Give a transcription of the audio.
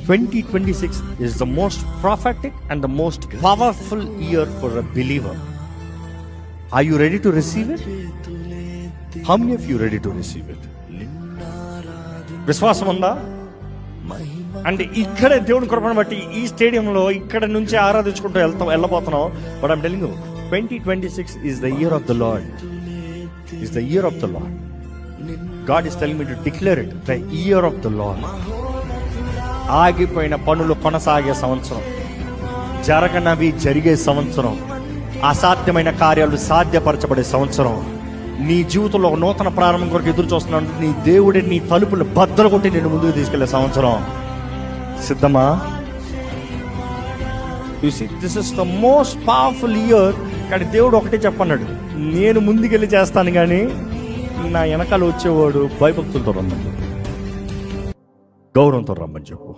2026 is the most prophetic and the most powerful year for a believer. Are you ready to receive it? How many of you ready to receive it? విశ్వాసం ఉందా? అంటే ఇక్కడే దేవుని కృపను బట్టి ఈ స్టేడియంలో ఇక్కడ నుంచి ఆరాధించుకుంటూ వెళ్ళబోతున్నాం. But I'm telling you, 2026 is the year of the Lord. Is the year of the Lord. God is telling me to declare it, the year of the Lord. ఆగిపోయిన పనులు కొనసాగే సంవత్సరం, జరగనవి జరిగే సంవత్సరం, అసాధ్యమైన కార్యాలు సాధ్యపరచబడే సంవత్సరం. నీ జీవితంలో ఒక నూతన ప్రారంభం కొరకు ఎదురు చూస్తున్నాడు. నీ దేవుడే నీ తలుపులు బద్దలు కొట్టి నేను ముందుకు తీసుకెళ్లే సంవత్సరం. సిద్ధమా? You see, this is the most powerful year. కానీ దేవుడు ఒకటే చెప్పన్నాడు, నేను ముందుకెళ్ళి చేస్తాను కానీ నా వెనకాల వచ్చేవాడు భయభక్తులతో రమ్మని, గౌరవంతో రమ్మని చెప్పు.